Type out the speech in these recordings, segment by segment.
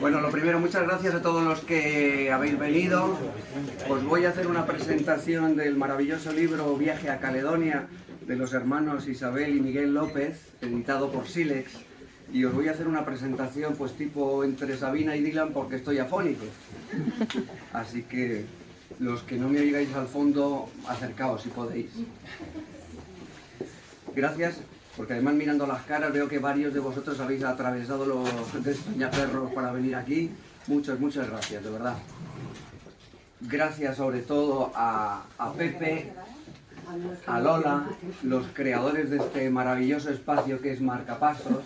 Bueno, lo primero, muchas gracias a todos los que habéis venido. Os voy a hacer una presentación del maravilloso libro Viaje a Caledonia de los hermanos Isabel y Miguel López, editado por Silex. Y os voy a hacer una presentación pues tipo entre Sabina y Dylan porque estoy afónico. Así que los que no me oigáis al fondo, acercaos si podéis. Gracias, porque además mirando las caras veo que varios de vosotros habéis atravesado los despeñaperros para venir aquí. Muchas gracias, de verdad. Gracias sobre todo a Pepe, a Lola, los creadores de este maravilloso espacio que es Marcapasos.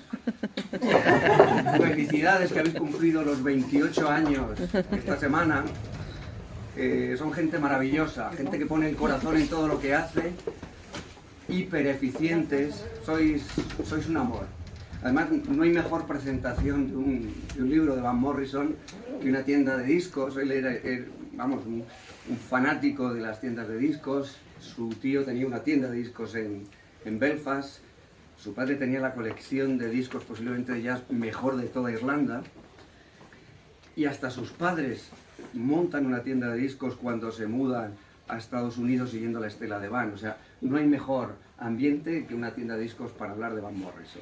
Felicidades que habéis cumplido los 28 años esta semana. Son gente maravillosa, gente que pone el corazón en todo lo que hace, hiper eficientes, sois un amor. Además, no hay mejor presentación de un libro de Van Morrison que una tienda de discos. Él era, un fanático de las tiendas de discos. Su tío tenía una tienda de discos en Belfast. Su padre tenía la colección de discos posiblemente de jazz mejor de toda Irlanda. Y hasta sus padres montan una tienda de discos cuando se mudan a Estados Unidos siguiendo la estela de Van. O sea, no hay mejor ambiente que una tienda de discos para hablar de Van Morrison.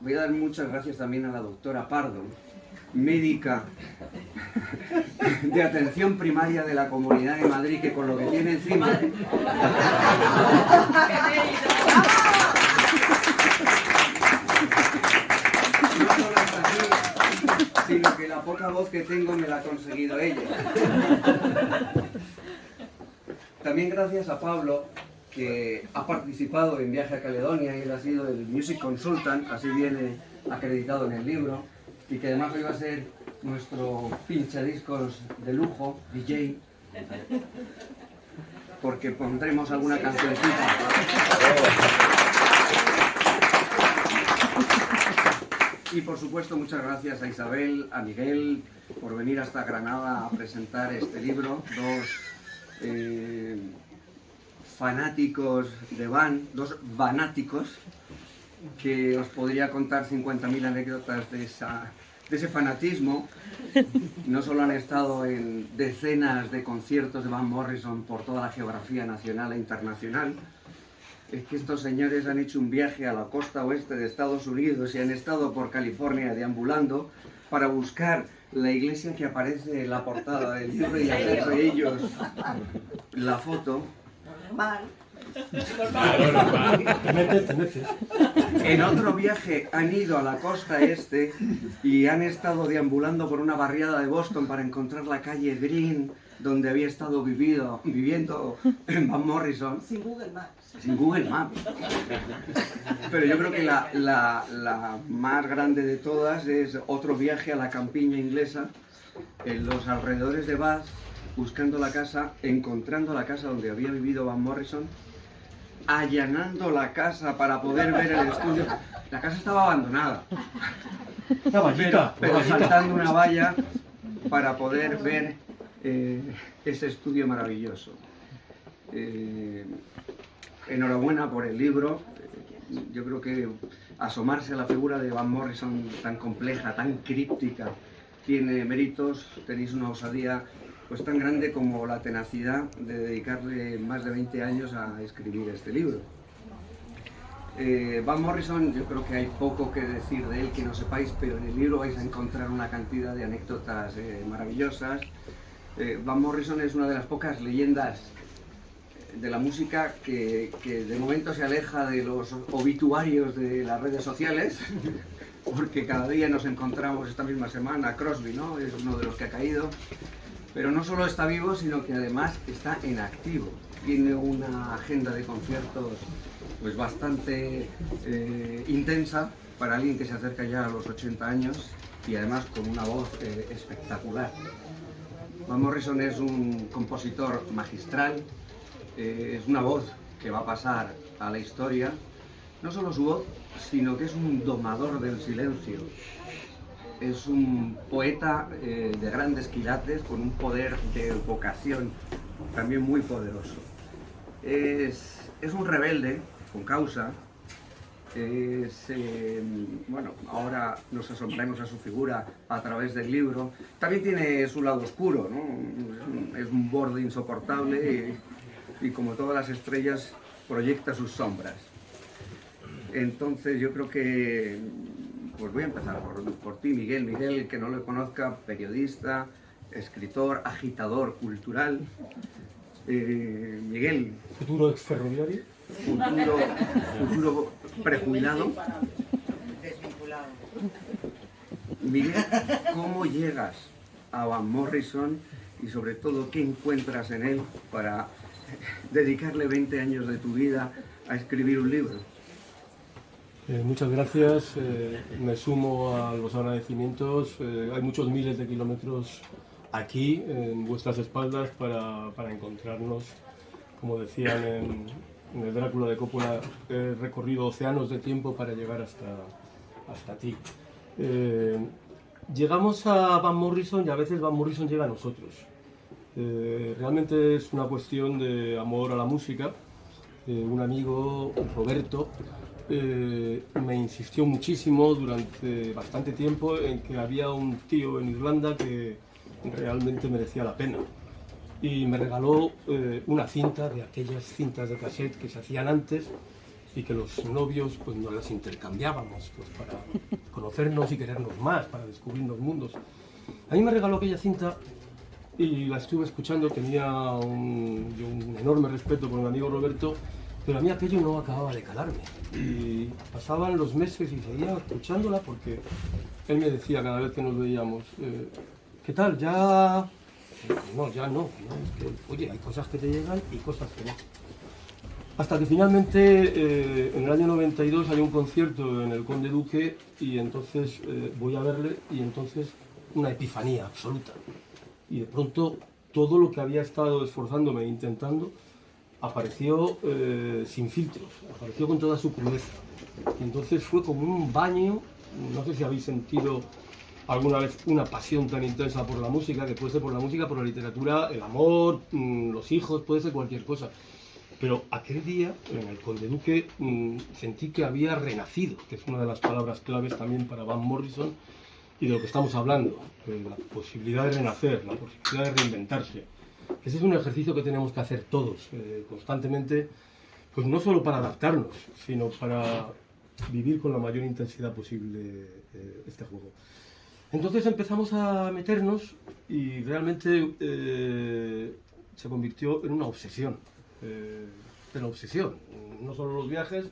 Voy a dar muchas gracias también a la doctora Pardo, médica de atención primaria de la Comunidad de Madrid, que con lo que tiene encima... No solo está aquí, sino que la poca voz que tengo me la ha conseguido ella. También gracias a Pablo, que ha participado en Viaje a Caledonia y él ha sido el Music Consultant, así viene acreditado en el libro, y que además hoy va a ser nuestro pinchadiscos de lujo, DJ, porque pondremos alguna cancioncita. Y por supuesto muchas gracias a Isabel, a Miguel, por venir hasta Granada a presentar este libro. Dos fanáticos de Van, dos vanáticos, que os podría contar 50.000 anécdotas de ese fanatismo. No solo han estado en decenas de conciertos de Van Morrison por toda la geografía nacional e internacional, es que estos señores han hecho un viaje a la costa oeste de Estados Unidos y han estado por California deambulando para buscar la iglesia que aparece en la portada del libro y hacer de ellos la foto. Te metes. En otro viaje han ido a la costa este y han estado deambulando por una barriada de Boston para encontrar la calle Green donde había estado viviendo en Van Morrison. Sin Google Maps. Sin Google Maps. Pero yo creo que la más grande de todas es otro viaje a la campiña inglesa, en los alrededores de Bath, buscando la casa, encontrando la casa donde había vivido Van Morrison, allanando la casa para poder ver el estudio. La casa estaba abandonada, pero saltando una valla para poder ver ese estudio maravilloso. Enhorabuena por el libro. Yo creo que asomarse a la figura de Van Morrison tan compleja, tan críptica, tiene méritos. Tenéis una osadía pues tan grande como la tenacidad de dedicarle más de 20 años a escribir este libro. Van Morrison, yo creo que hay poco que decir de él que no sepáis, pero en el libro vais a encontrar una cantidad de anécdotas maravillosas. Van Morrison es una de las pocas leyendas de la música que de momento se aleja de los obituarios de las redes sociales, porque cada día nos encontramos esta misma semana a Crosby, ¿no? Es uno de los que ha caído, pero no solo está vivo, sino que además está en activo. Tiene una agenda de conciertos pues bastante intensa para alguien que se acerca ya a los 80 años y además con una voz espectacular. Van Morrison es un compositor magistral, es una voz que va a pasar a la historia, no solo su voz, sino que es un domador del silencio. Es un poeta de grandes quilates, con un poder de vocación también muy poderoso. Es un rebelde con causa, Bueno, ahora nos asombramos a su figura a través del libro. También tiene su lado oscuro, ¿no? Es un borde insoportable y como todas las estrellas proyecta sus sombras. Entonces yo creo que, pues voy a empezar por ti, Miguel. Miguel, que no lo conozca, periodista, escritor, agitador cultural. Miguel. Futuro exferroviario. Futuro prejubilado. Desvinculado. Miguel, ¿cómo llegas a Van Morrison y sobre todo qué encuentras en él para dedicarle 20 años de tu vida a escribir un libro? Muchas gracias. Me sumo a los agradecimientos. Hay muchos miles de kilómetros aquí en vuestras espaldas para encontrarnos. Como decían en el Drácula de Coppola, he recorrido océanos de tiempo para llegar hasta ti. Llegamos a Van Morrison y a veces Van Morrison llega a nosotros. Realmente es una cuestión de amor a la música. Un amigo, Roberto, me insistió muchísimo durante bastante tiempo en que había un tío en Irlanda que realmente merecía la pena. Y me regaló una cinta de aquellas cintas de cassette que se hacían antes y que los novios pues nos las intercambiábamos pues, para conocernos y querernos más, para descubrir los mundos. A mí me regaló aquella cinta y la estuve escuchando. Tenía un enorme respeto por mi amigo Roberto, pero a mí aquello no acababa de calarme. Y pasaban los meses y seguía escuchándola porque él me decía cada vez que nos veíamos, ¿qué tal? ¿Ya...? No, ya no. Es que, oye, hay cosas que te llegan y cosas que no. Hasta que finalmente, en el año 92, hay un concierto en el Conde Duque y entonces voy a verle y entonces una epifanía absoluta. Y de pronto todo lo que había estado esforzándome e intentando apareció sin filtros, apareció con toda su crudeza. Y entonces fue como un baño. No sé si habéis sentido alguna vez una pasión tan intensa por la música, que puede ser por la música, por la literatura, el amor, los hijos, puede ser cualquier cosa. Pero aquel día, en el Conde Duque, sentí que había renacido, que es una de las palabras claves también para Van Morrison y de lo que estamos hablando, la posibilidad de renacer, la posibilidad de reinventarse. Ese es un ejercicio que tenemos que hacer todos, constantemente, pues no solo para adaptarnos, sino para vivir con la mayor intensidad posible este juego. Entonces empezamos a meternos y realmente se convirtió en una obsesión. No solo los viajes,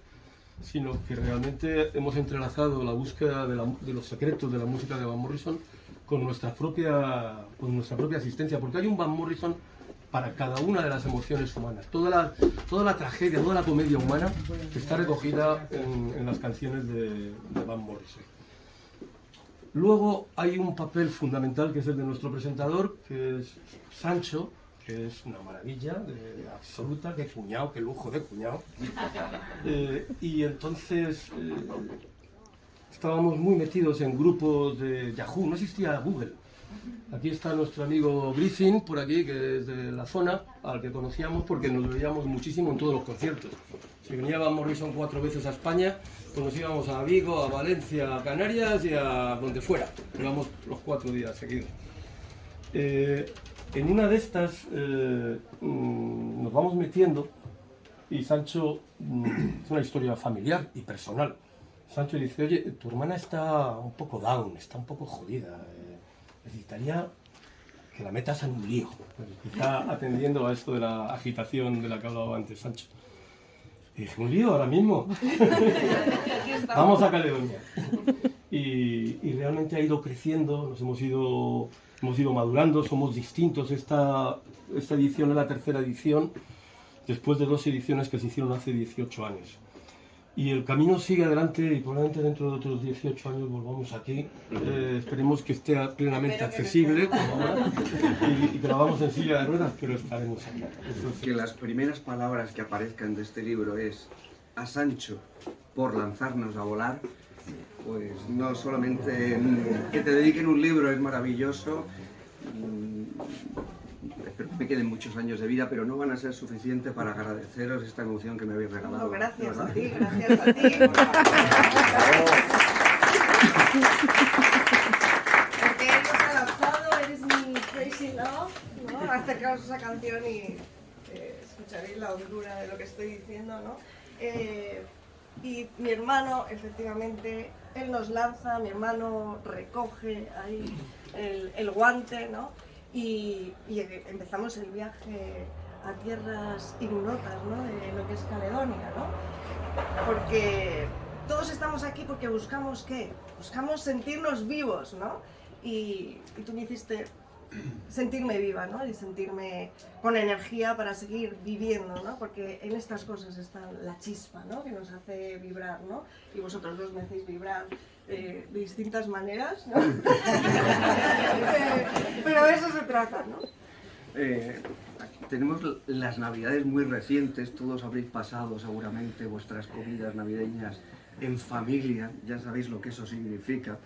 sino que realmente hemos entrelazado la búsqueda de los secretos de la música de Van Morrison con nuestra propia existencia, porque hay un Van Morrison para cada una de las emociones humanas. Toda la tragedia, toda la comedia humana está recogida en las canciones de Van Morrison. Luego hay un papel fundamental que es el de nuestro presentador, que es Sancho, que es una maravilla absoluta, qué cuñado, qué lujo de cuñado. Y entonces estábamos muy metidos en grupos de Yahoo, no existía Google. Aquí está nuestro amigo Griffin, por aquí, que es de la zona, al que conocíamos porque nos veíamos muchísimo en todos los conciertos. Si venía Van Morrison 4 veces a España, pues nos íbamos a Vigo, a Valencia, a Canarias y a donde fuera. Íbamos los 4 días seguidos. En una de estas nos vamos metiendo y Sancho, es una historia familiar y personal. Sancho dice, oye, tu hermana está un poco down, está un poco jodida. Necesitaría que la metas en un lío. Quizá atendiendo a esto de la agitación de la que hablaba antes Sancho. Y dije, ¿un lío ahora mismo? Vamos a Caledonia. Y realmente ha ido creciendo, nos hemos ido madurando, somos distintos. Esta edición es la tercera edición, después de 2 ediciones que se hicieron hace 18 años. Y el camino sigue adelante y probablemente dentro de otros 18 años volvamos aquí. Esperemos que esté plenamente accesible como ahora, y que lo hagamos en silla de ruedas, pero estaremos aquí. Que las primeras palabras que aparezcan de este libro es a Sancho por lanzarnos a volar. Pues no solamente que te dediquen un libro es maravilloso, espero que me queden muchos años de vida, pero no van a ser suficientes para agradeceros esta emoción que me habéis regalado. No, gracias a ¿verdad? ti, gracias a ti. Porque él nos ha lanzado, eres mi Crazy Love, ¿no? Acercaos a esa canción y escucharéis la hondura de lo que estoy diciendo, ¿no? Y mi hermano, efectivamente, él nos lanza, mi hermano recoge ahí el guante, ¿no? Y empezamos el viaje a tierras ignotas, ¿no? De lo que es Caledonia, ¿no? Porque todos estamos aquí porque buscamos ¿qué? Buscamos sentirnos vivos, ¿no? Y tú me hiciste sentirme viva, ¿no? Y sentirme con energía para seguir viviendo, ¿no? Porque en estas cosas está la chispa, ¿no? Que nos hace vibrar, ¿no? Y vosotros dos me hacéis vibrar de distintas maneras, ¿no? Pero de eso se trata, ¿no? Tenemos las navidades muy recientes, todos habréis pasado seguramente vuestras comidas navideñas en familia, ya sabéis lo que eso significa.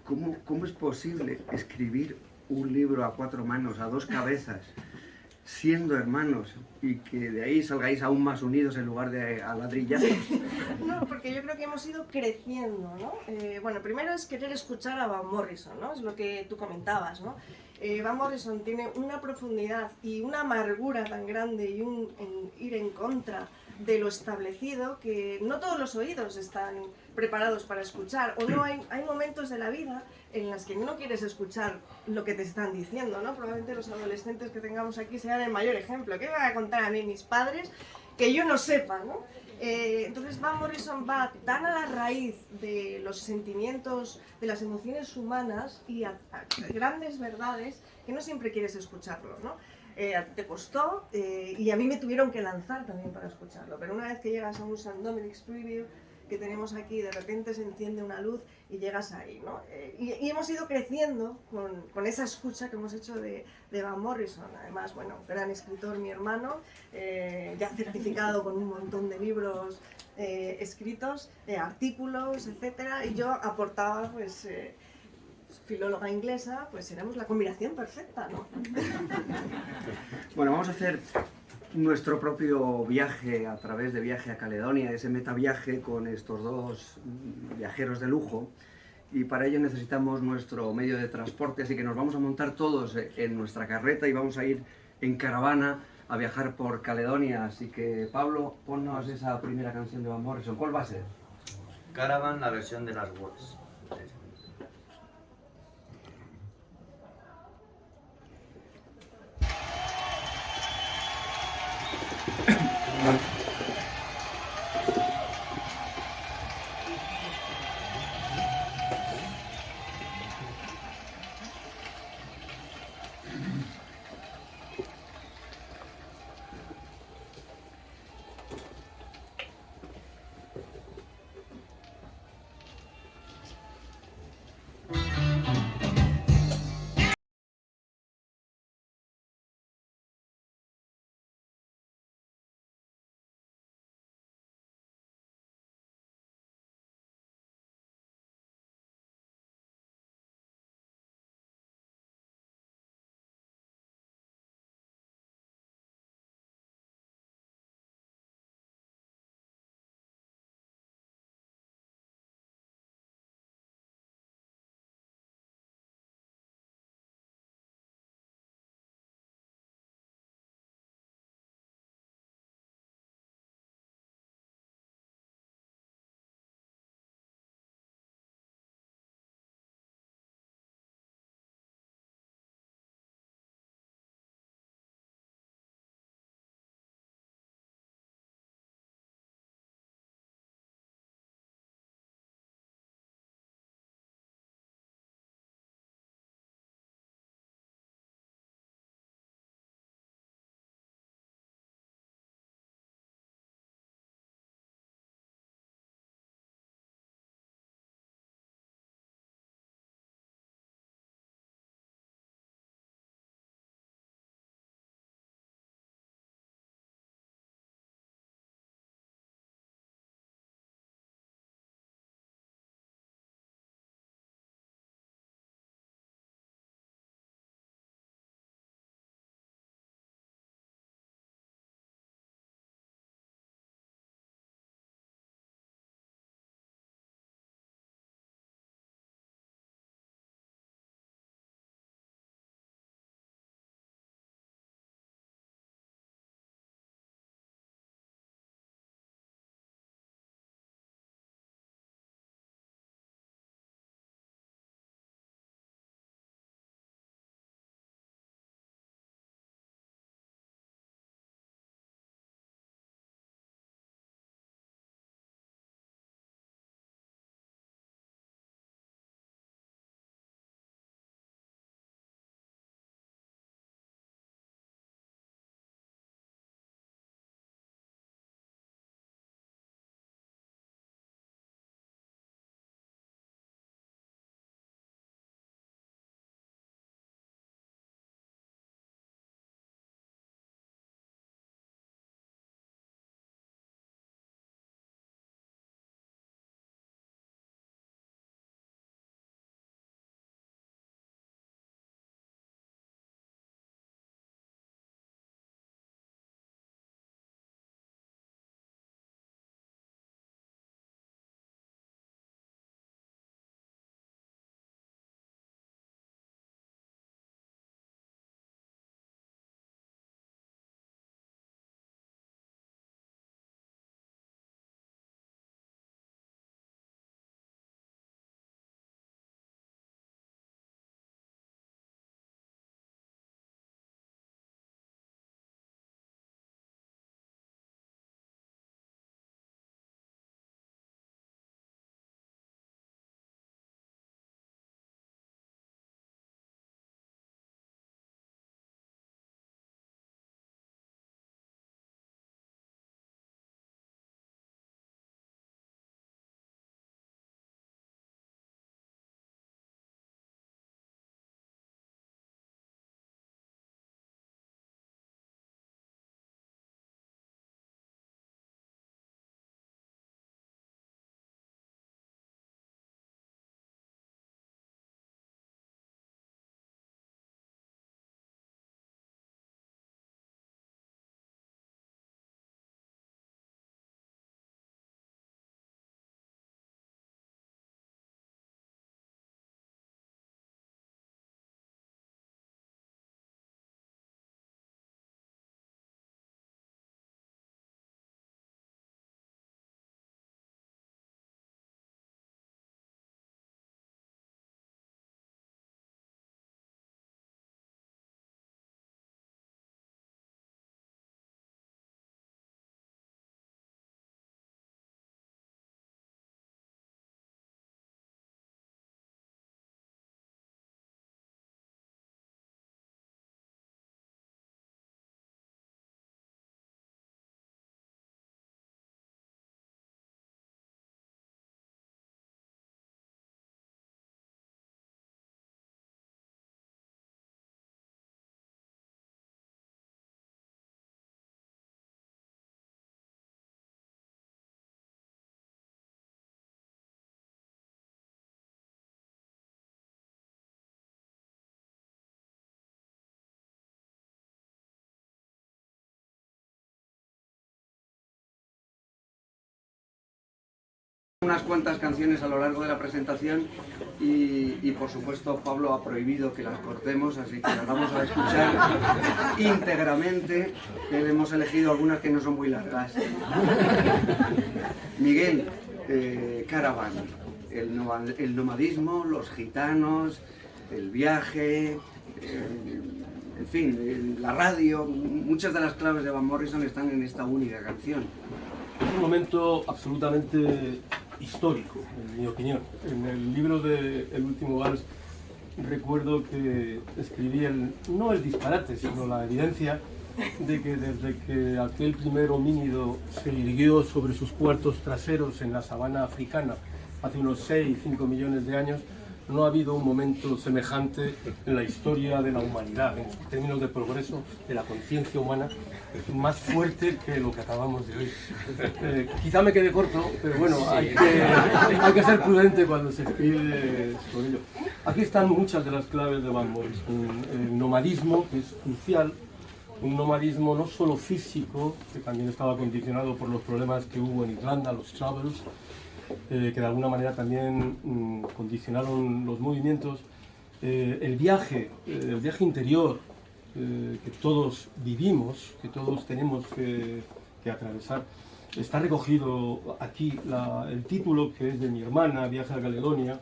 ¿Cómo es posible escribir un libro a 4 manos, a 2 cabezas, siendo hermanos, y que de ahí salgáis aún más unidos en lugar de a ladrillazos? No, porque yo creo que hemos ido creciendo, ¿no? Bueno, primero es querer escuchar a Van Morrison, ¿no? Es lo que tú comentabas, ¿no? Van Morrison tiene una profundidad y una amargura tan grande y ir en contra de lo establecido que no todos los oídos están preparados para escuchar, o no hay momentos de la vida en las que no quieres escuchar lo que te están diciendo, ¿no? Probablemente los adolescentes que tengamos aquí sean el mayor ejemplo. ¿Qué me van a contar a mí mis padres que yo no sepa, ¿no? Entonces Van Morrison va tan a la raíz de los sentimientos, de las emociones humanas y a grandes verdades que no siempre quieres escucharlo, ¿no? A ti te costó y a mí me tuvieron que lanzar también para escucharlo, pero una vez que llegas a un St. Dominic's Preview que tenemos aquí, de repente se enciende una luz y llegas ahí, ¿no? Y hemos ido creciendo con esa escucha que hemos hecho de Van Morrison. Además, bueno, gran escritor mi hermano, ya certificado con un montón de libros escritos, artículos, etcétera, y yo aportaba, pues, filóloga inglesa, pues éramos la combinación perfecta, ¿no? Bueno, vamos a hacer nuestro propio viaje a través de Viaje a Caledonia, ese metaviaje con estos dos viajeros de lujo, y para ello necesitamos nuestro medio de transporte, así que nos vamos a montar todos en nuestra carreta y vamos a ir en caravana a viajar por Caledonia. Así que, Pablo, ponnos esa primera canción de Van Morrison. ¿Cuál va a ser? Caravan, la versión de las Wars. Unas cuantas canciones a lo largo de la presentación y por supuesto Pablo ha prohibido que las cortemos, así que las vamos a escuchar íntegramente. Hemos elegido algunas que no son muy largas. Miguel, Caravan, el nomadismo, los gitanos, el viaje, en fin, la radio, muchas de las claves de Van Morrison están en esta única canción. Es un momento absolutamente histórico, en mi opinión. En el libro de El último vals recuerdo que escribí no el disparate, sino la evidencia de que desde que aquel primer homínido se irguió sobre sus cuartos traseros en la sabana africana hace unos 6 o 5 millones de años, no ha habido un momento semejante en la historia de la humanidad, en términos de progreso de la conciencia humana, más fuerte que lo que acabamos de oír. Quizá me quede corto, pero bueno, hay que ser prudente cuando se escribe sobre ello. Aquí están muchas de las claves de Van Morrison. El nomadismo, que es crucial, un nomadismo no solo físico, que también estaba condicionado por los problemas que hubo en Irlanda, los Troubles, que de alguna manera también condicionaron los movimientos, el viaje interior que todos vivimos, que todos tenemos que atravesar, está recogido aquí. El título, que es de mi hermana, Viaje a Caledonia,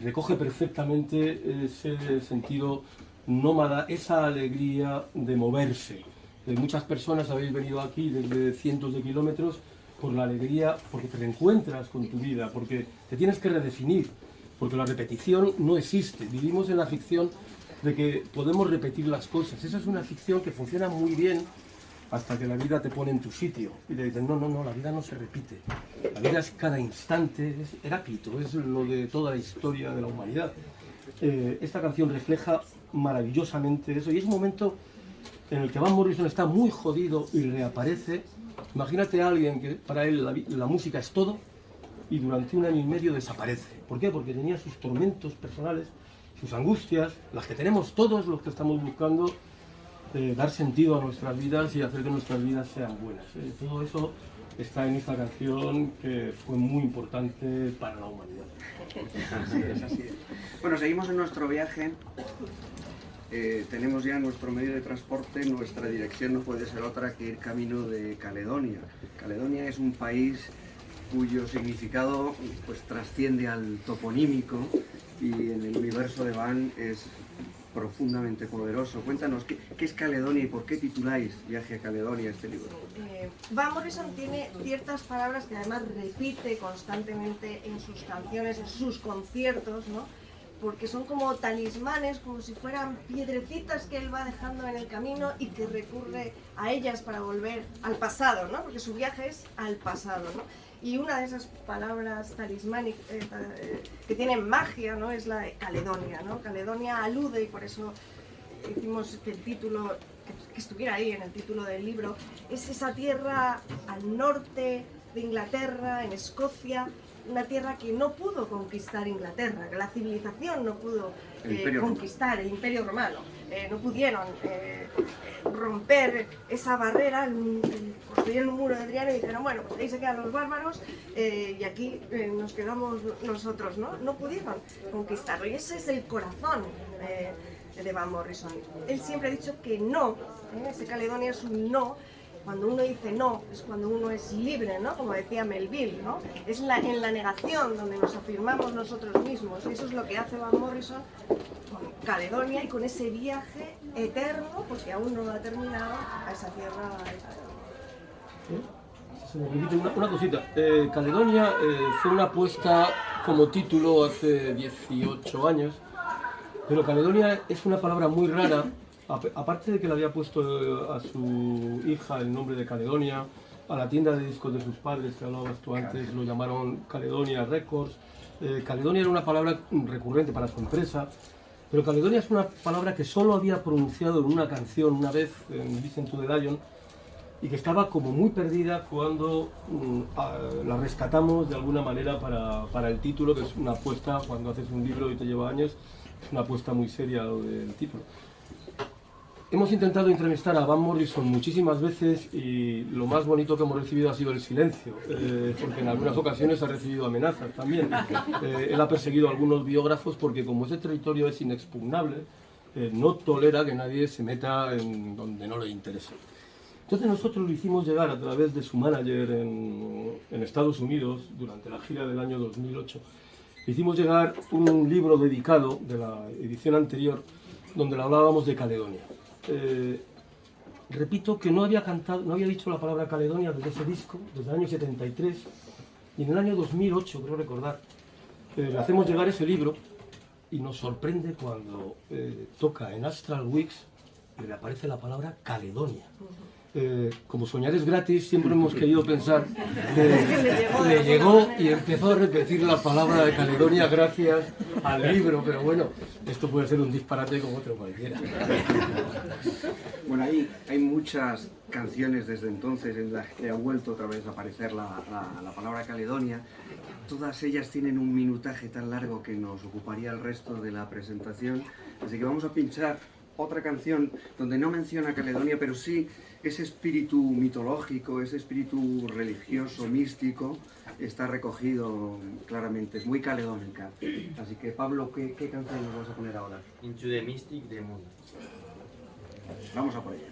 recoge perfectamente ese sentido nómada, esa alegría de moverse. Muchas personas habéis venido aquí desde cientos de kilómetros por la alegría, porque te reencuentras con tu vida, porque te tienes que redefinir, porque la repetición no existe. Vivimos en la ficción de que podemos repetir las cosas. Esa es una ficción que funciona muy bien hasta que la vida te pone en tu sitio y te dicen, no, la vida no se repite. La vida es cada instante, es Heráclito, es lo de toda la historia de la humanidad. Esta canción refleja maravillosamente eso, y es un momento en el que Van Morrison está muy jodido y reaparece. Imagínate a alguien que para él la música es todo y durante 1 año y medio desaparece. ¿Por qué? Porque tenía sus tormentos personales, sus angustias, las que tenemos todos los que estamos buscando dar sentido a nuestras vidas y hacer que nuestras vidas sean buenas. Todo eso está en esta canción, que fue muy importante para la humanidad. Así es, así es. Bueno, seguimos en nuestro viaje. Tenemos ya nuestro medio de transporte, nuestra dirección no puede ser otra que ir camino de Caledonia. Caledonia es un país cuyo significado pues trasciende al toponímico y en el universo de Van es profundamente poderoso. Cuéntanos, ¿qué es Caledonia y por qué tituláis Viaje a Caledonia este libro? Van Morrison tiene ciertas palabras que además repite constantemente en sus canciones, en sus conciertos, ¿no? Porque son como talismanes, como si fueran piedrecitas que él va dejando en el camino y que recurre a ellas para volver al pasado, ¿no? Porque su viaje es al pasado, ¿no? Y una de esas palabras talismánicas que tienen magia, ¿no? Es la de Caledonia, ¿no? Caledonia alude, y por eso hicimos que el título, que estuviera ahí en el título del libro, es esa tierra al norte de Inglaterra, en Escocia, una tierra que no pudo conquistar Inglaterra, que la civilización no pudo conquistar, el Imperio Romano. No pudieron romper esa barrera, construyeron un muro de Adriano y dijeron, bueno, pues ahí se quedan los bárbaros y aquí nos quedamos nosotros, ¿no? No pudieron conquistarlo, y ese es el corazón de Van Morrison. Él siempre ha dicho que no, ese Caledonia es un no. Cuando uno dice no, es cuando uno es libre, ¿no? Como decía Melville, ¿no? Es en la negación donde nos afirmamos nosotros mismos. Eso es lo que hace Van Morrison con Caledonia y con ese viaje eterno, porque aún no lo ha terminado, a esa tierra eterna. Se me repite una cosita. Caledonia fue una apuesta como título hace 18 años, pero Caledonia es una palabra muy rara. Aparte de que le había puesto a su hija el nombre de Caledonia, a la tienda de discos de sus padres, que hablabas tú antes, lo llamaron Caledonia Records. Caledonia era una palabra recurrente para su empresa, pero Caledonia es una palabra que solo había pronunciado en una canción una vez, en Listen to the Lion, y que estaba como muy perdida cuando la rescatamos de alguna manera para el título, que es una apuesta cuando haces un libro y te lleva años, es una apuesta muy seria lo del título. hemos intentado entrevistar a Van Morrison muchísimas veces y lo más bonito que hemos recibido ha sido el silencio, porque en algunas ocasiones ha recibido amenazas también. Él ha perseguido a algunos biógrafos porque como ese territorio es inexpugnable, no tolera que nadie se meta en donde no le interese. Entonces nosotros lo hicimos llegar a través de su manager en Estados Unidos durante la gira del año 2008. Le hicimos llegar un libro dedicado de la edición anterior donde le hablábamos de Caledonia. Repito que no había dicho la palabra Caledonia desde ese disco, desde el año 73, y en el año 2008, creo recordar, le hacemos llegar ese libro y nos sorprende cuando toca en Astral Weeks y le aparece la palabra Caledonia. Como soñar es gratis, siempre hemos querido pensar que le llegó y empezó a repetir la palabra de Caledonia gracias al libro, pero bueno, esto puede ser un disparate como otro cualquiera. Bueno, hay muchas canciones desde entonces en las que ha vuelto otra vez a aparecer la palabra Caledonia. Todas ellas tienen un minutaje tan largo que nos ocuparía el resto de la presentación, así que vamos a pinchar otra canción donde no menciona Caledonia, pero sí ese espíritu mitológico, ese espíritu religioso, místico, está recogido claramente, es muy caledónica. Así que Pablo, ¿qué canción nos vas a poner ahora? Into the Mystic de Moon. Vamos a por ella.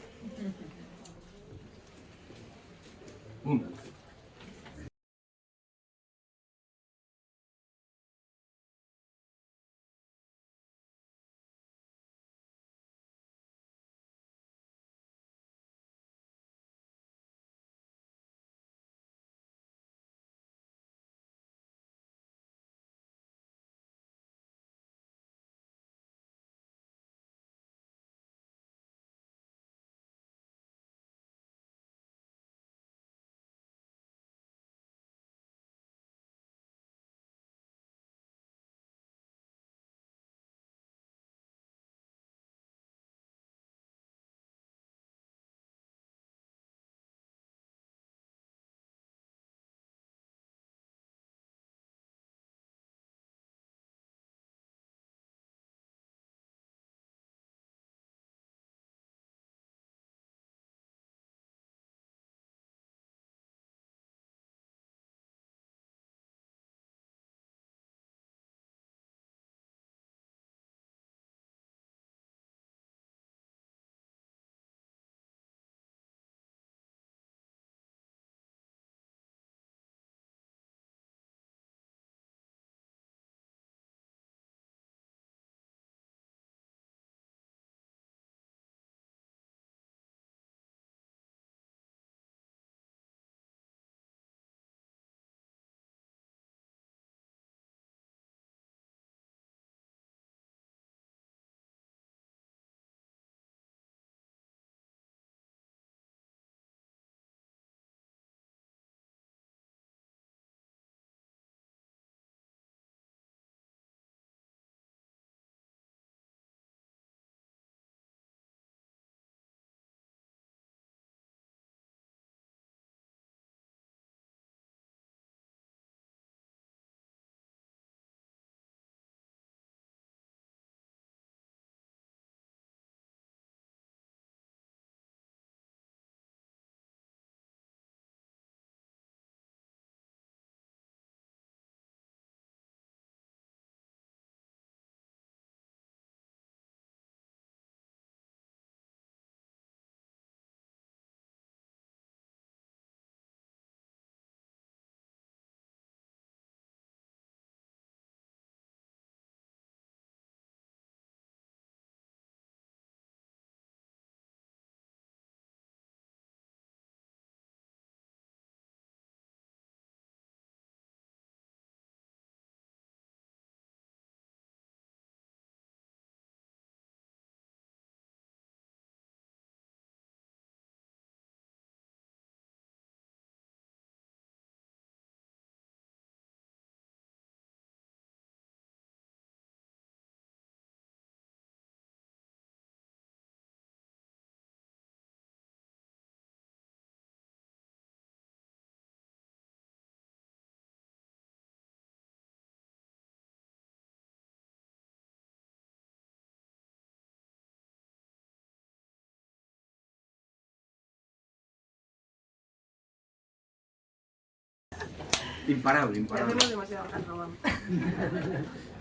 Imparable, Le imparable. hacemos demasiado caso, vamos.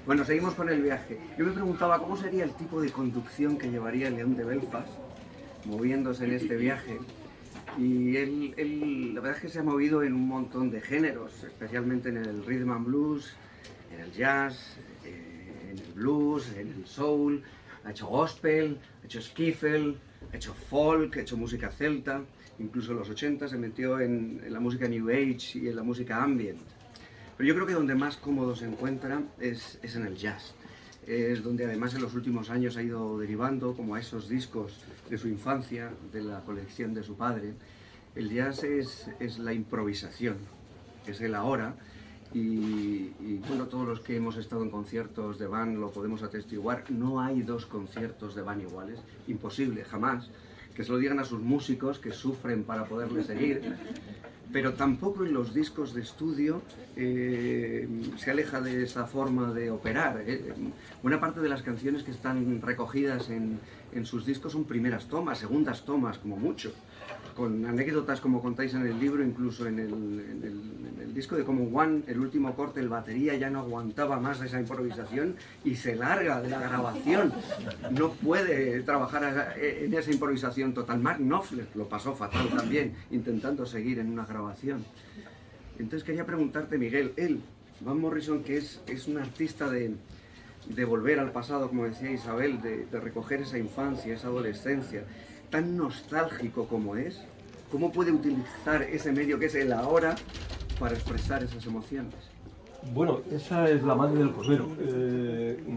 Bueno, seguimos con el viaje. Yo me preguntaba cómo sería el tipo de conducción que llevaría el León de Belfast moviéndose en este viaje. Y él, la verdad es que se ha movido en un montón de géneros, especialmente en el rhythm and blues, en el jazz, en el blues, en el soul, ha hecho gospel, ha hecho skiffle, ha hecho folk, ha hecho música celta, incluso en los 80 se metió en la música New Age y en la música ambient. Pero yo creo que donde más cómodo se encuentra es en el jazz. Es donde además en los últimos años ha ido derivando como a esos discos de su infancia, de la colección de su padre. El jazz es la improvisación, es el ahora, y bueno, todos los que hemos estado en conciertos de Van lo podemos atestiguar. No hay dos conciertos de Van iguales, imposible, jamás. Que se lo digan a sus músicos que sufren para poderle seguir. Pero tampoco en los discos de estudio se aleja de esa forma de operar. Buena parte de las canciones que están recogidas en sus discos son primeras tomas, segundas tomas, como mucho. Con anécdotas como contáis en el libro, incluso en el disco de Common One, el último corte, el batería ya no aguantaba más esa improvisación y se larga de la grabación. No puede trabajar en esa improvisación total. Mark Knopfler lo pasó fatal también, intentando seguir en una grabación. Entonces quería preguntarte, Miguel, Van Morrison, que es un artista de volver al pasado, como decía Isabel, de recoger esa infancia, esa adolescencia, tan nostálgico como es, ¿cómo puede utilizar ese medio que es el ahora para expresar esas emociones? Bueno, esa es la madre del cordero.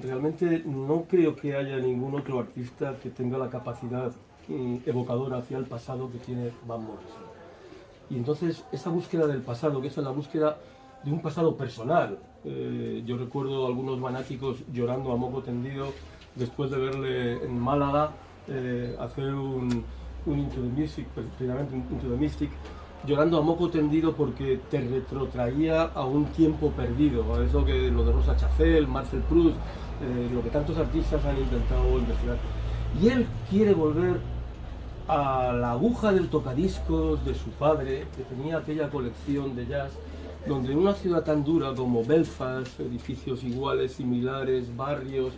Realmente no creo que haya ningún otro artista que tenga la capacidad evocadora hacia el pasado que tiene Van Morrison. Y entonces esa búsqueda del pasado, que es la búsqueda de un pasado personal. Yo recuerdo a algunos fanáticos llorando a moco tendido después de verle en Málaga hacer un Into the Music, precisamente un Into the Mystic, llorando a moco tendido porque te retrotraía a un tiempo perdido, a eso que lo de Rosa Chacel, Marcel Proust, lo que tantos artistas han intentado investigar. Y él quiere volver a la aguja del tocadiscos de su padre, que tenía aquella colección de jazz, donde en una ciudad tan dura como Belfast, edificios iguales, similares, barrios,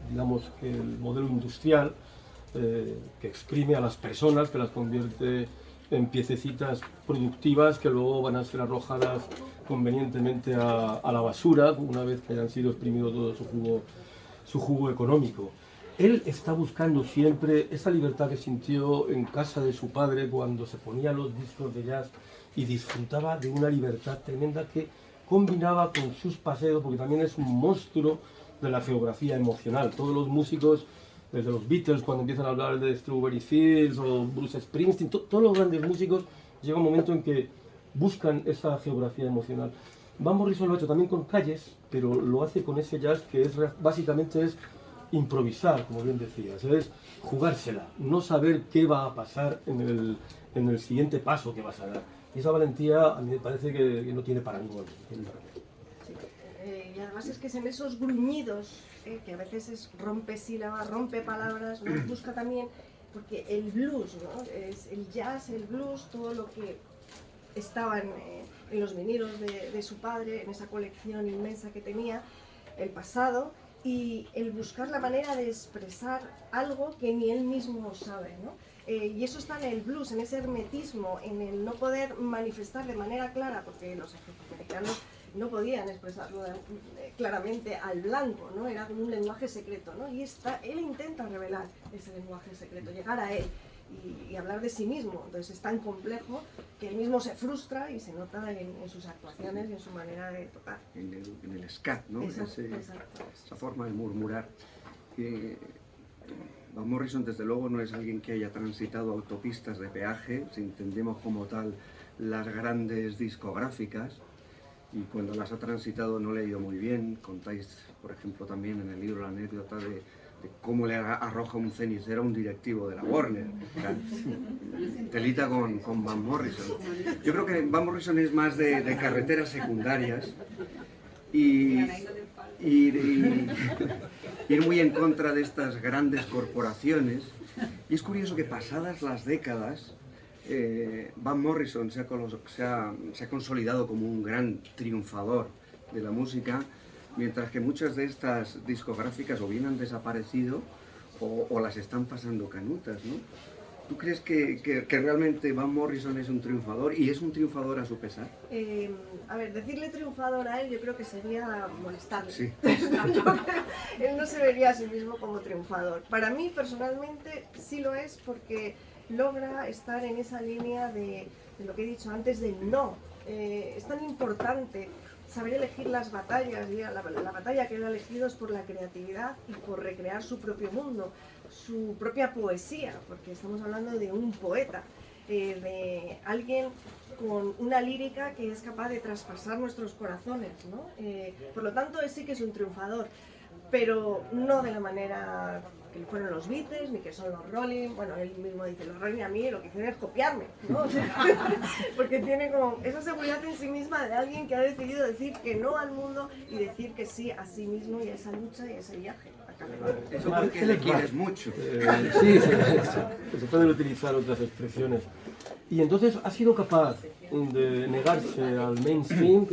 digamos que el modelo industrial que exprime a las personas, que las convierte en piececitas productivas que luego van a ser arrojadas convenientemente a la basura una vez que hayan sido exprimido todo su jugo económico. Él está buscando siempre esa libertad que sintió en casa de su padre cuando se ponía los discos de jazz y disfrutaba de una libertad tremenda que combinaba con sus paseos, porque también es un monstruo de la geografía emocional. Todos los músicos, desde los Beatles, cuando empiezan a hablar de Strawberry Fields o Bruce Springsteen, todos los grandes músicos, llega un momento en que buscan esa geografía emocional. Van Morrison lo ha hecho también con Calles, pero lo hace con ese jazz que básicamente es improvisar, como bien decías, es jugársela, no saber qué va a pasar en el siguiente paso que vas a dar. Y esa valentía a mí me parece que no tiene parangón. Y además es que es en esos gruñidos, que a veces es rompe sílabas, rompe palabras, ¿no? Busca también, porque el blues, ¿no? Es el jazz, el blues, todo lo que estaba en los vinilos de su padre, en esa colección inmensa que tenía, el pasado, y el buscar la manera de expresar algo que ni él mismo sabe, ¿no? Y eso está en el blues, en ese hermetismo, en el no poder manifestar de manera clara, porque los afroamericanos no podían expresarlo claramente al blanco, ¿no? Era como un lenguaje secreto, ¿no? Y él intenta revelar ese lenguaje secreto, llegar a él y hablar de sí mismo. Entonces es tan complejo que él mismo se frustra y se nota en sus actuaciones y en su manera de tocar. En el scat, ¿no? Exacto. Esa forma de murmurar. Van Morrison, desde luego, no es alguien que haya transitado autopistas de peaje, si entendemos como tal las grandes discográficas, y cuando las ha transitado no le ha ido muy bien. Contáis, por ejemplo, también en el libro la anécdota de cómo le arroja un cenicero a un directivo de la Warner. O sea, telita con Van Morrison. Yo creo que Van Morrison es más de carreteras secundarias y ir muy en contra de estas grandes corporaciones. Y es curioso que pasadas las décadas, Van Morrison se ha consolidado como un gran triunfador de la música, mientras que muchas de estas discográficas o bien han desaparecido o las están pasando canutas, ¿no? ¿Tú crees que realmente Van Morrison es un triunfador y es un triunfador a su pesar? A ver, decirle triunfador a él yo creo que sería molestarle. Sí. Él no se vería a sí mismo como triunfador. Para mí personalmente sí lo es porque logra estar en esa línea de lo que he dicho antes del no. Es tan importante saber elegir las batallas, y la batalla que él ha elegido es por la creatividad y por recrear su propio mundo, su propia poesía, porque estamos hablando de un poeta, de alguien con una lírica que es capaz de traspasar nuestros corazones, ¿no? Por lo tanto, él sí que es un triunfador, pero no de la manera que fueron los Beatles, ni que son los Rolling. Bueno, él mismo dice, los Rolling a mí lo que hicieron es copiarme, ¿no? O sea, porque tiene como esa seguridad en sí misma de alguien que ha decidido decir que no al mundo y decir que sí a sí mismo y a esa lucha y a ese viaje. Eso porque le quieres mucho. Sí, se pueden utilizar otras expresiones. Y entonces ha sido capaz de negarse al mainstream,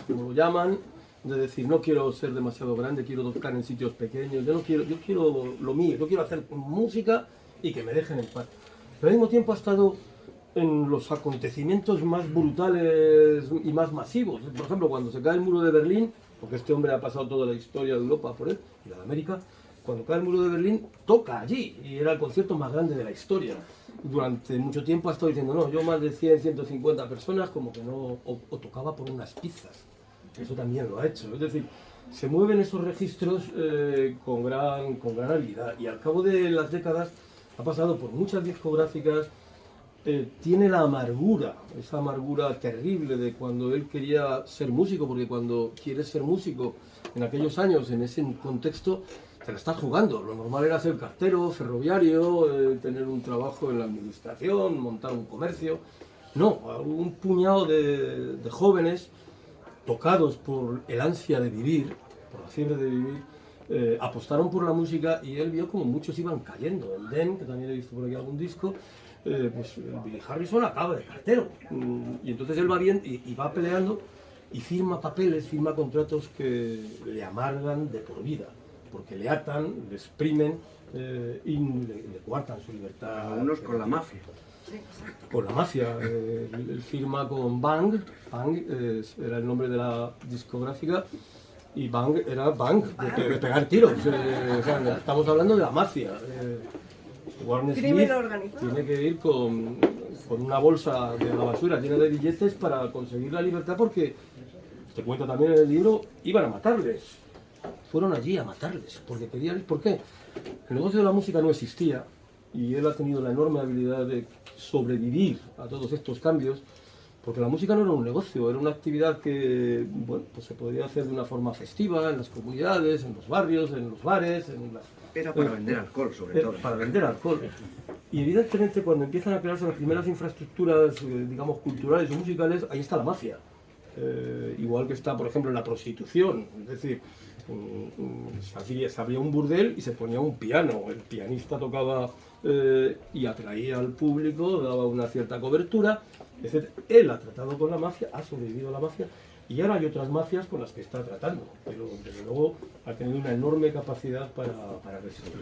como lo llaman, de decir, no quiero ser demasiado grande, quiero tocar en sitios pequeños, yo quiero lo mío, yo quiero hacer música y que me dejen en paz. Pero al mismo tiempo ha estado en los acontecimientos más brutales y más masivos. Por ejemplo, cuando se cae el muro de Berlín, porque este hombre ha pasado toda la historia de Europa por él y la de América, cuando cae el muro de Berlín, toca allí, y era el concierto más grande de la historia. Durante mucho tiempo ha estado diciendo, no, yo más de 100, 150 personas, como que no, o tocaba por unas pizzas. Eso también lo ha hecho. Es decir, se mueven esos registros con gran habilidad, y al cabo de las décadas ha pasado por muchas discográficas. Tiene la amargura, esa amargura terrible de cuando él quería ser músico, porque cuando quieres ser músico en aquellos años, en ese contexto, te la estás jugando. Lo normal era ser cartero, ferroviario, tener un trabajo en la administración, montar un comercio. No, un puñado de jóvenes tocados por el ansia de vivir, por la fiebre de vivir, apostaron por la música, y él vio como muchos iban cayendo. El Dem, que también he visto por aquí algún disco, pues Billy Harrison acaba de cartero, y entonces él va bien y va peleando y firma papeles, firma contratos que le amargan de por vida, porque le atan, le exprimen y le coartan su libertad. Algunos con la mafia. Con la mafia. Él firma con Bang, Bang era el nombre de la discográfica, y Bang era Bang, de pegar tiros. O sea, estamos hablando de la mafia. Warner Smith tiene que ir con una bolsa de la basura llena de billetes para conseguir la libertad, porque, te cuento también en el libro, iban a matarles. Fueron allí a matarles, porque querían... ¿Por qué? El negocio de la música no existía, y él ha tenido la enorme habilidad de sobrevivir a todos estos cambios, porque la música no era un negocio, era una actividad que, bueno, pues se podía hacer de una forma festiva en las comunidades, en los barrios, en los bares, Era para vender alcohol, sobre todo. Para vender alcohol. Y evidentemente, cuando empiezan a crearse las primeras infraestructuras, digamos, culturales o musicales, ahí está la mafia. Igual que está, por ejemplo, en la prostitución. Es decir, se abría un burdel y se ponía un piano. El pianista tocaba y atraía al público, daba una cierta cobertura, etc. Él ha tratado con la mafia, ha sobrevivido a la mafia, y ahora hay otras mafias con las que está tratando, pero desde luego ha tenido una enorme capacidad para resistir.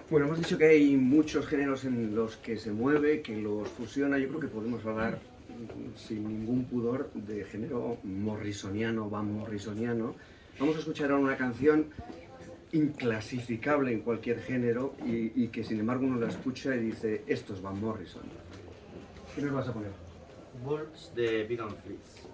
Bueno, hemos dicho que hay muchos géneros en los que se mueve, que los fusiona. Yo creo que podemos hablar sin ningún pudor de género morrisoniano, van morrisoniano. Vamos a escuchar ahora una canción inclasificable en cualquier género y que sin embargo uno la escucha y dice, esto es Van Morrison. ¿Qué nos vas a poner? Wolves de Big and Fleets.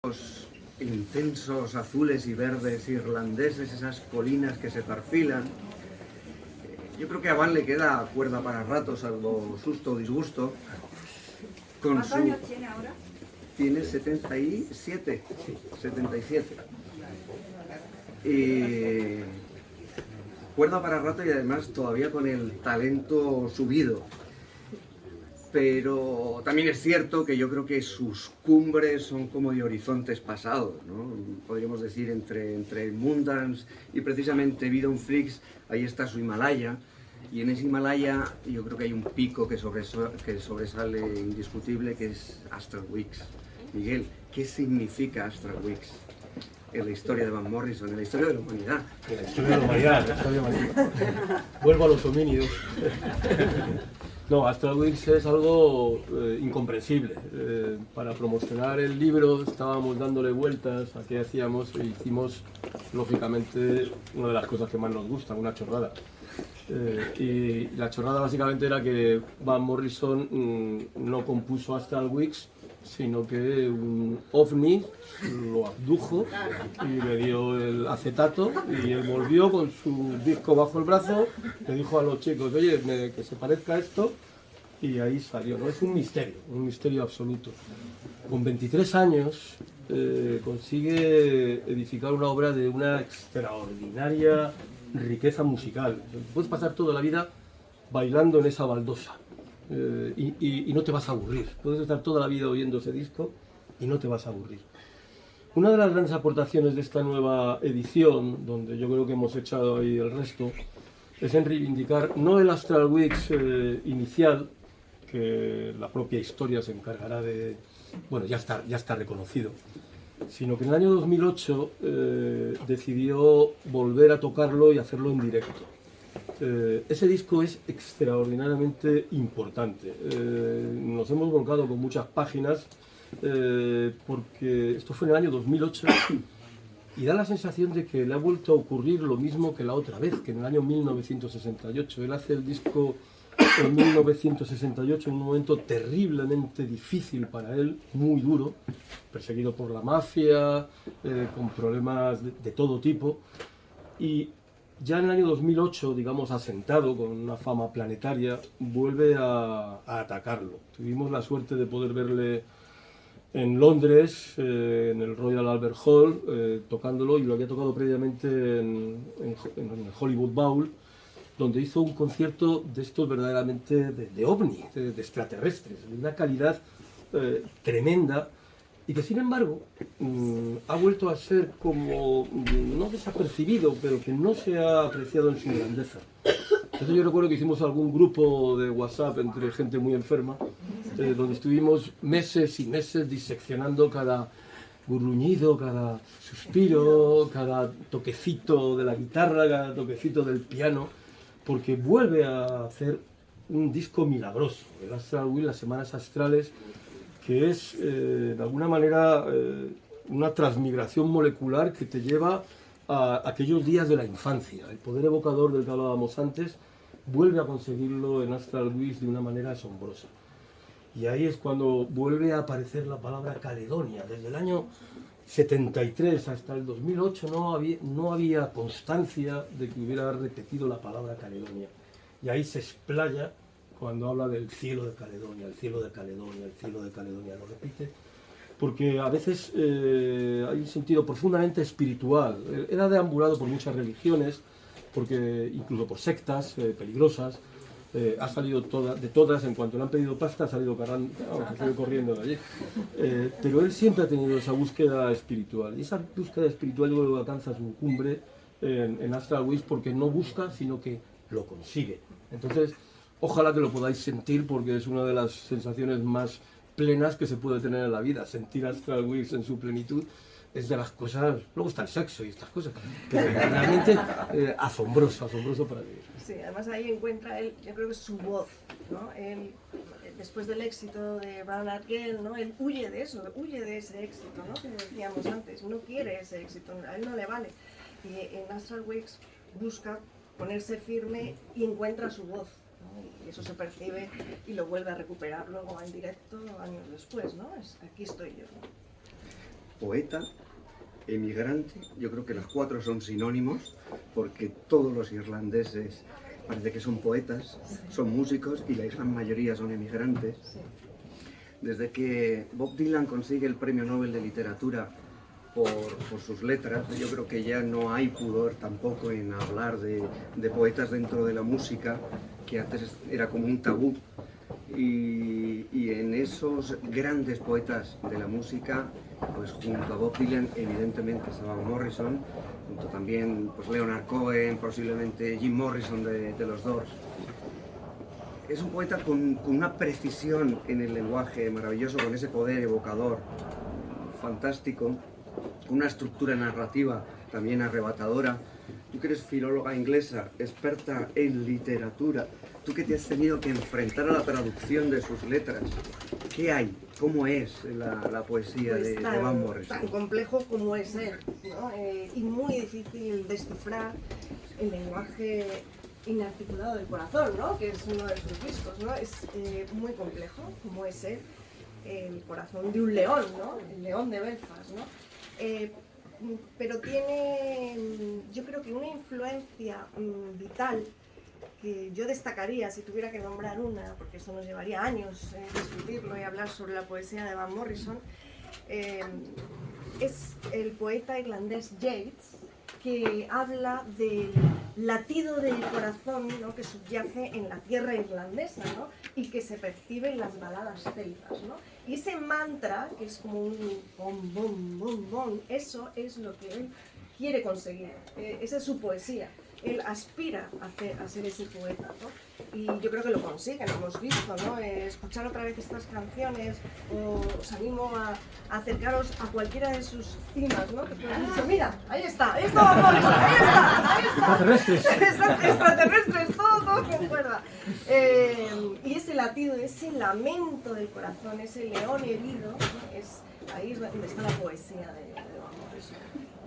Los intensos azules y verdes irlandeses, esas colinas que se perfilan. Yo creo que a Van le queda cuerda para rato, salvo susto o disgusto. ¿Cuántos años tiene ahora? Tiene 77. Y cuerda para rato y además todavía con el talento subido. Pero también es cierto que yo creo que sus cumbres son como de horizontes pasados, ¿no? Podríamos decir entre Moondance y precisamente Bidon Freaks, ahí está su Himalaya, y en ese Himalaya yo creo que hay un pico que sobresale indiscutible, que es Astral Weeks. Miguel, ¿qué significa Astral Weeks en la historia de Van Morrison, en la historia de la humanidad? En la historia de la humanidad, en la historia de la humanidad. Vuelvo a los homínidos. No, Astral Weeks es algo incomprensible. Para promocionar el libro estábamos dándole vueltas a qué hacíamos e hicimos, lógicamente, una de las cosas que más nos gustan, una chorrada. Y la chorrada básicamente era que Van Morrison no compuso Astral Weeks, sino que un ovni lo abdujo y le dio el acetato y él volvió con su disco bajo el brazo, le dijo a los chicos, oye, que se parezca a esto, y ahí salió, ¿no? Es un misterio absoluto. Con 23 años consigue edificar una obra de una extraordinaria riqueza musical. Puedes pasar toda la vida bailando en esa baldosa. Y no te vas a aburrir. Puedes estar toda la vida oyendo ese disco y no te vas a aburrir. Una de las grandes aportaciones de esta nueva edición, donde yo creo que hemos echado ahí el resto, es en reivindicar no el Astral Weeks inicial, que la propia historia se encargará de... Bueno, ya está reconocido, sino que en el año 2008 decidió volver a tocarlo y hacerlo en directo. Ese disco es extraordinariamente importante. Nos hemos volcado con muchas páginas porque esto fue en el año 2008 y da la sensación de que le ha vuelto a ocurrir lo mismo que la otra vez, que en el año 1968. Él hace el disco en 1968 en un momento terriblemente difícil para él, muy duro, perseguido por la mafia, con problemas de todo tipo, y ya en el año 2008, digamos, asentado con una fama planetaria, vuelve a atacarlo. Tuvimos la suerte de poder verle en Londres, en el Royal Albert Hall, tocándolo, y lo había tocado previamente en el Hollywood Bowl, donde hizo un concierto de estos verdaderamente de ovni, de extraterrestres, de una calidad tremenda, y que sin embargo ha vuelto a ser como, no desapercibido, pero que no se ha apreciado en su grandeza. Entonces yo recuerdo que hicimos algún grupo de WhatsApp entre gente muy enferma, donde estuvimos meses y meses diseccionando cada gruñido, cada suspiro, cada toquecito de la guitarra, cada toquecito del piano, porque vuelve a hacer un disco milagroso, el Astral Weeks, las Semanas Astrales, que es de alguna manera una transmigración molecular que te lleva a aquellos días de la infancia. El poder evocador del que hablábamos antes vuelve a conseguirlo en Astral Weeks de una manera asombrosa. Y ahí es cuando vuelve a aparecer la palabra Caledonia. Desde el año 73 hasta el 2008 no había constancia de que hubiera repetido la palabra Caledonia. Y ahí se explaya cuando habla del cielo de Caledonia, el cielo de Caledonia, el cielo de Caledonia. Lo repite porque a veces hay un sentido profundamente espiritual. Era deambulado por muchas religiones, porque incluso por sectas peligrosas. Ha salido de todas, en cuanto le han pedido pasta, ha salido corriendo de allí. Pero él siempre ha tenido esa búsqueda espiritual. Y esa búsqueda espiritual yo creo que alcanza su cumbre en Astral Weeks, porque no busca, sino que lo consigue. Entonces, ojalá que lo podáis sentir, porque es una de las sensaciones más plenas que se puede tener en la vida. Sentir Astral Weeks en su plenitud es de las cosas... Luego está el sexo y estas cosas, pero realmente asombroso para vivir. Sí, además ahí encuentra él, yo creo que es su voz, ¿no? Él, después del éxito de Bernard Girl, ¿no? Él huye de eso, huye de ese éxito, ¿no? Que decíamos antes, no quiere ese éxito, a él no le vale. Y en Astral Weeks busca ponerse firme y encuentra su voz, ¿no? Y eso se percibe y lo vuelve a recuperar luego en directo años después, ¿no? Aquí estoy yo, ¿no? poeta, emigrante. Yo creo que los cuatro son sinónimos, porque todos los irlandeses parece que son poetas, son músicos y la gran mayoría son emigrantes. Desde que Bob Dylan consigue el Premio Nobel de Literatura por sus letras, yo creo que ya no hay pudor tampoco en hablar de poetas dentro de la música, que antes era como un tabú. Y en esos grandes poetas de la música, pues junto a Bob Dylan evidentemente estaba Morrison, junto también pues Leonard Cohen, posiblemente Jim Morrison de los Doors. Es un poeta con una precisión en el lenguaje maravilloso, con ese poder evocador fantástico, con una estructura narrativa también arrebatadora. Tú que eres filóloga inglesa, experta en literatura, tú que te has tenido que enfrentar a la traducción de sus letras, ¿qué hay? ¿Cómo es la poesía Pues de Van Morrison? Tan complejo como es él, ¿no? Y muy difícil descifrar el lenguaje inarticulado del corazón, ¿no? Que es uno de sus discos, ¿no? Es muy complejo como es él, el corazón de un león, ¿no? El león de Belfast, ¿no? Pero tiene, yo creo que una influencia vital que yo destacaría si tuviera que nombrar una, porque eso nos llevaría años discutirlo y hablar sobre la poesía de Van Morrison, es el poeta irlandés Yeats, que habla del latido del corazón, ¿no? Que subyace en la tierra irlandesa, ¿no? Y que se percibe en las baladas celtas, ¿no? Y ese mantra, que es como un bom, bom, bom, bom, eso es lo que él quiere conseguir, esa es su poesía. Él aspira a ser ese poeta, ¿no? Y yo creo que lo consigue, lo hemos visto, ¿no? Escuchar otra vez estas canciones, os animo a acercaros a cualquiera de sus cimas, ¿no? Que pueden decir, mira, ahí está Van Morrison, ahí está. Extraterrestres, todo concuerda. Y ese latido, ese lamento del corazón, ese león herido, ¿no? Ahí es donde está la poesía de Van Morrison.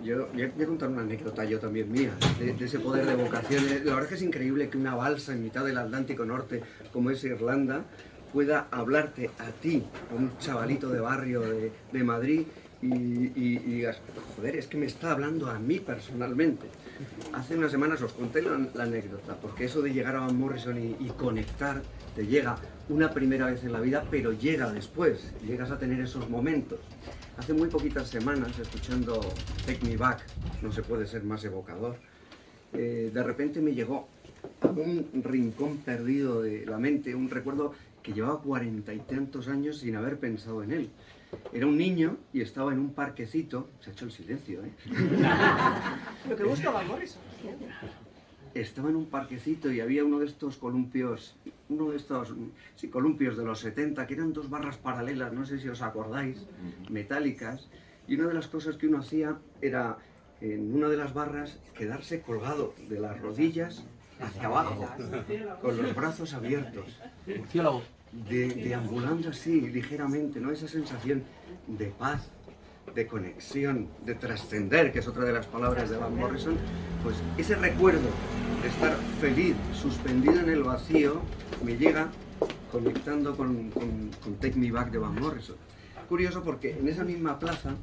Yo voy a contar una anécdota yo también mía, de ese poder de evocación. La verdad es que es increíble que una balsa en mitad del Atlántico Norte, como es Irlanda, pueda hablarte a ti, a un chavalito de barrio de Madrid, y digas, joder, es que me está hablando a mí personalmente. Hace unas semanas os conté la anécdota, porque eso de llegar a Van Morrison y conectar, te llega una primera vez en la vida, pero llega después, llegas a tener esos momentos. Hace muy poquitas semanas, escuchando Take Me Back, no se puede ser más evocador, de repente me llegó a un rincón perdido de la mente, un recuerdo que llevaba 40 y tantos años sin haber pensado en él. Era un niño y estaba en un parquecito, se ha hecho el silencio, ¿eh? Lo que busca Van Morrison. Estaba en un parquecito y había uno de estos columpios, columpios de los 70, que eran dos barras paralelas, no sé si os acordáis, metálicas, y una de las cosas que uno hacía era, en una de las barras, quedarse colgado de las rodillas hacia abajo, con los brazos abiertos, deambulando así, ligeramente, ¿no? Esa sensación de paz, de conexión, de trascender, que es otra de las palabras de Van Morrison, pues ese recuerdo de estar feliz, suspendido en el vacío, me llega conectando con Take Me Back de Van Morrison. Curioso porque en esa misma plaza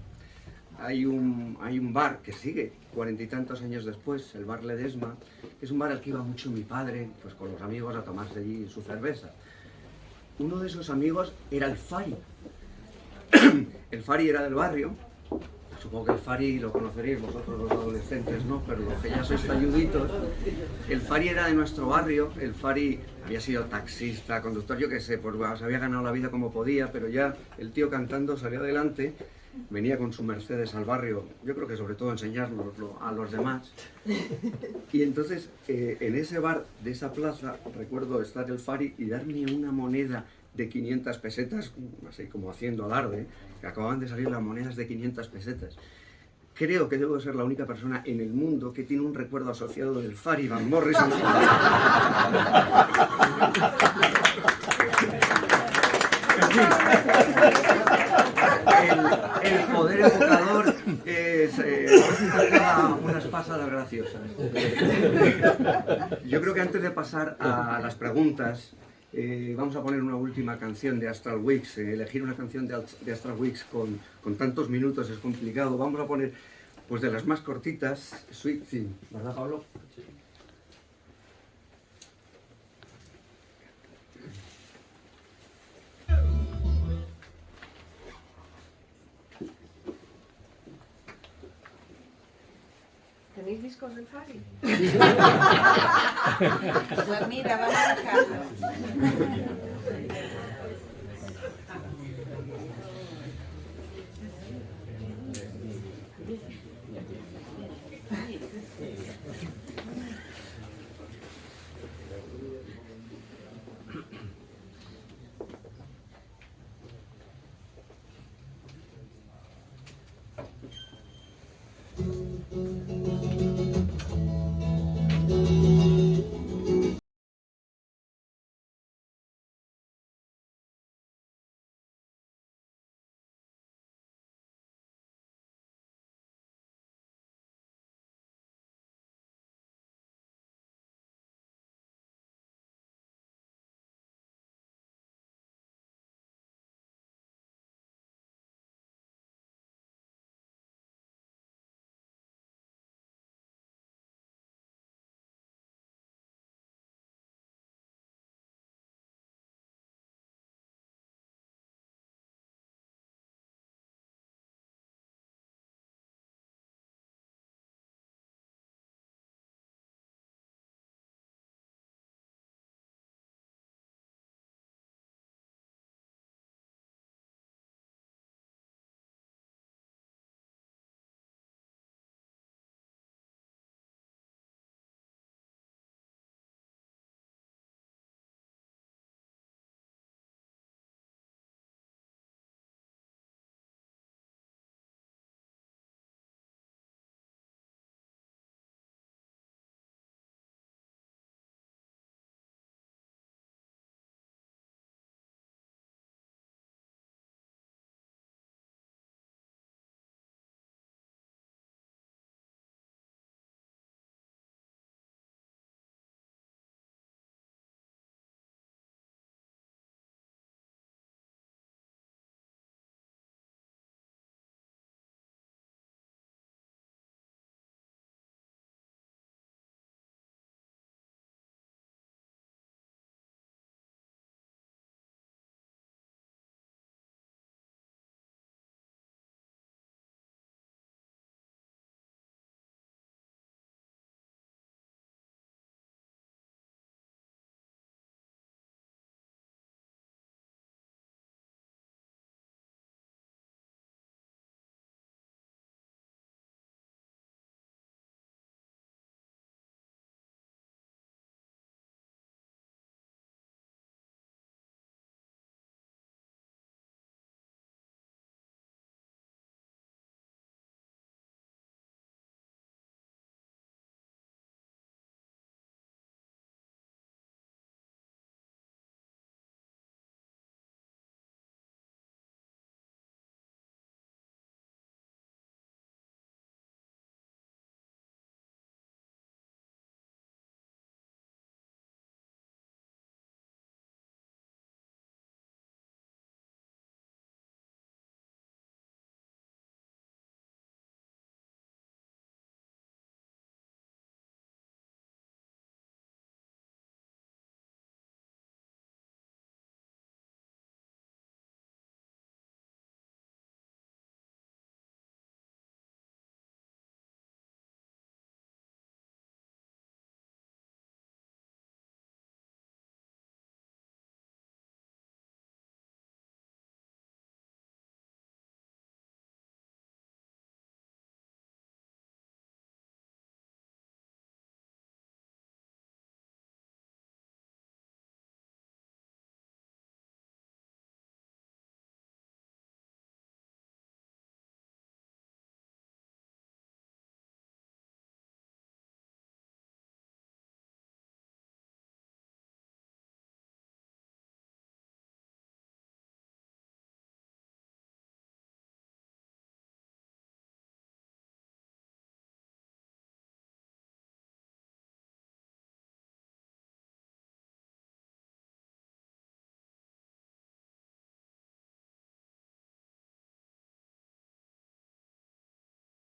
hay un bar que sigue 40 y tantos años después, el bar Ledesma, que es un bar al que iba mucho mi padre, pues con los amigos a tomarse allí su cerveza. Uno de esos amigos era el Fari. El Fari era del barrio, supongo que el Fari lo conoceréis vosotros los adolescentes, ¿no? Pero los que ya sois talluditos, el Fari era de nuestro barrio, el Fari había sido taxista, conductor, yo qué sé, pues se había ganado la vida como podía, pero ya el tío cantando salió adelante, venía con su Mercedes al barrio, yo creo que sobre todo enseñárnoslo a los demás. Y entonces en ese bar de esa plaza recuerdo estar el Fari y darme una moneda de 500 pesetas, así como haciendo alarde, que acababan de salir las monedas de 500 pesetas. Creo que debo ser la única persona en el mundo que tiene un recuerdo asociado del Fari Van Morrison. En fin, el poder evocador es unas pasadas graciosas. Yo creo que antes de pasar a las preguntas, Vamos a poner una última canción de Astral Weeks. Elegir una canción de Astral Weeks con tantos minutos es complicado. Vamos a poner, pues de las más cortitas, Sweet Thing, ¿verdad, Pablo? Sí. ¿Tenéis discos del Fari? Pues mira, vamos a dejarlo.